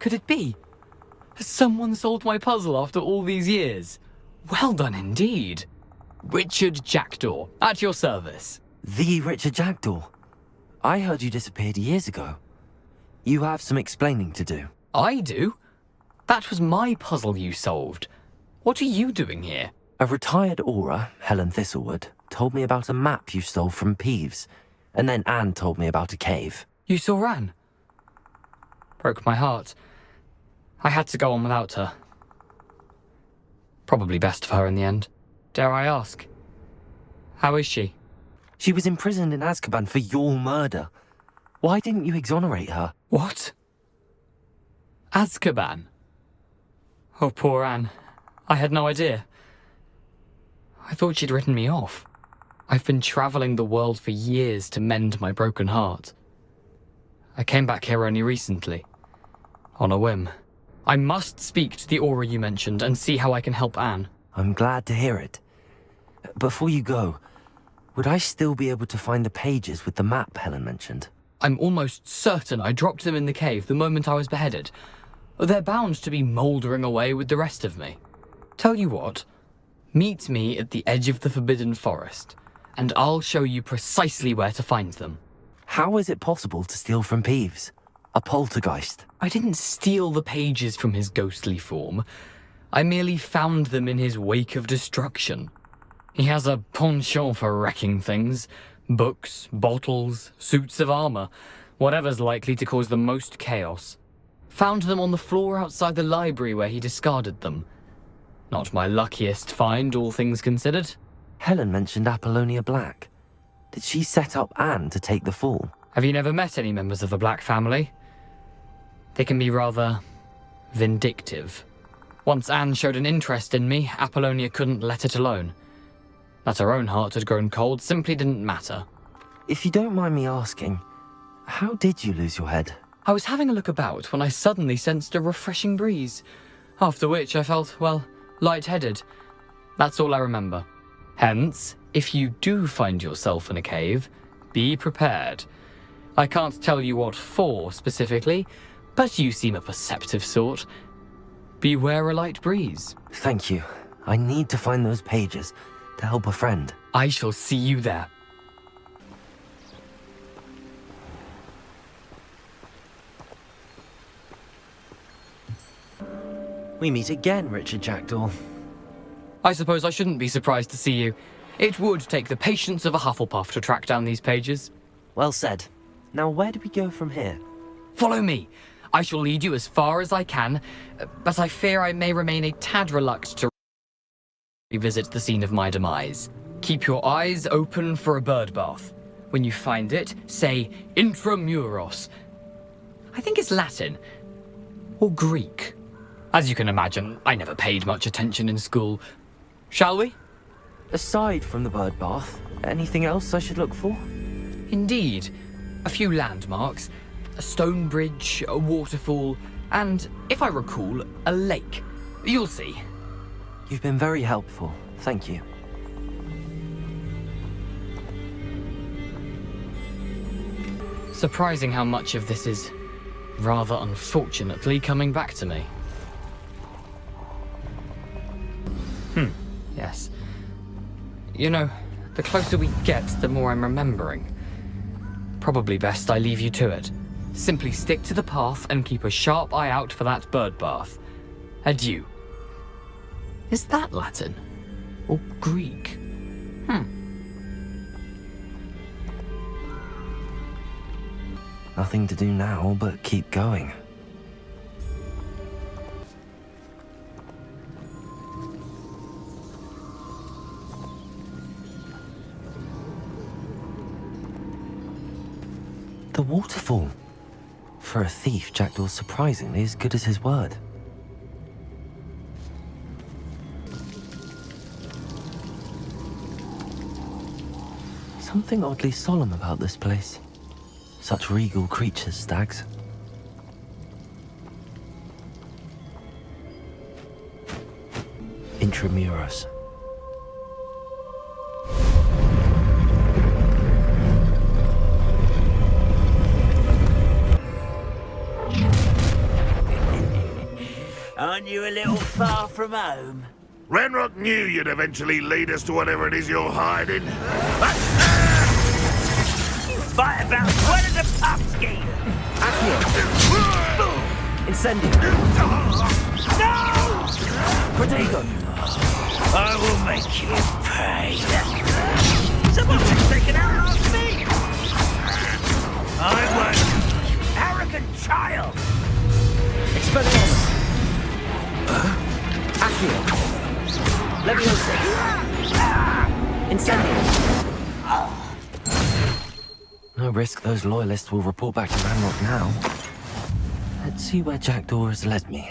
Could it be? Has someone solved my puzzle after all these years? Well done indeed. Richard Jackdaw, at your service. The Richard Jackdaw? I heard you disappeared years ago. You have some explaining to do. I do? That was my puzzle you solved. What are you doing here? A retired aura, Helen Thistlewood, told me about a map you stole from Peeves, and then Anne told me about a cave. You saw Anne? Broke my heart. I had to go on without her. Probably best for her in the end. Dare I ask? How is she? She was imprisoned in Azkaban for your murder. Why didn't you exonerate her? What? Azkaban? Oh, poor Anne. I had no idea. I thought she'd written me off. I've been travelling the world for years to mend my broken heart. I came back here only recently. On a whim. I must speak to the aura you mentioned and see how I can help Anne. I'm glad to hear it. Before you go, would I still be able to find the pages with the map Helen mentioned? I'm almost certain I dropped them in the cave the moment I was beheaded. They're bound to be mouldering away with the rest of me. Tell you what, meet me at the edge of the Forbidden Forest, and I'll show you precisely where to find them. How is it possible to steal from Peeves? A poltergeist? I didn't steal the pages from his ghostly form. I merely found them in his wake of destruction. He has a penchant for wrecking things. Books, bottles, suits of armor, whatever's likely to cause the most chaos. Found them on the floor outside the library where he discarded them. Not my luckiest find, all things considered. Helen mentioned Apollonia Black. Did she set up Anne to take the fall? Have you never met any members of the Black family? They can be rather vindictive. Once Anne showed an interest in me, Apollonia couldn't let it alone. That her own heart had grown cold simply didn't matter. If you don't mind me asking, how did you lose your head? I was having a look about when I suddenly sensed a refreshing breeze, after which I felt, well, lightheaded. That's all I remember. Hence, if you do find yourself in a cave, be prepared. I can't tell you what for specifically, but you seem a perceptive sort. Beware a light breeze. Thank you. I need to find those pages to help a friend. I shall see you there. We meet again, Richard Jackdaw. I suppose I shouldn't be surprised to see you. It would take the patience of a Hufflepuff to track down these pages. Well said. Now where do we go from here? Follow me. I shall lead you as far as I can, but I fear I may remain a tad reluctant to revisit the scene of my demise. Keep your eyes open for a bird bath. When you find it, say intramuros. I think it's Latin. Or Greek. As you can imagine, I never paid much attention in school. Shall we? Aside from the bird bath, anything else I should look for? Indeed. A few landmarks. A stone bridge, a waterfall, and, if I recall, a lake. You'll see. You've been very helpful. Thank you. Surprising how much of this is, rather unfortunately, coming back to me. Yes. You know, the closer we get, the more I'm remembering. Probably best I leave you to it. Simply stick to the path and keep a sharp eye out for that bird bath. Adieu. Is that Latin? Or Greek? Nothing to do now but keep going. The waterfall. For a thief, Jackdaw's surprisingly as good as his word. Something oddly solemn about this place. Such regal creatures, stags. Intramuros. Aren't you a little far from home? Ranrock knew you'd eventually lead us to whatever it is you're hiding. You fight about as well as a pumpkin! Accio! Incendio! No! Protego! I will make you pay. Someone has taken out our feet! I won't, you arrogant child! Expelliarmus! Accio! Leviosa! Incendio! No risk those loyalists will report back to Ranrock now. Let's see where Jackdaw has led me.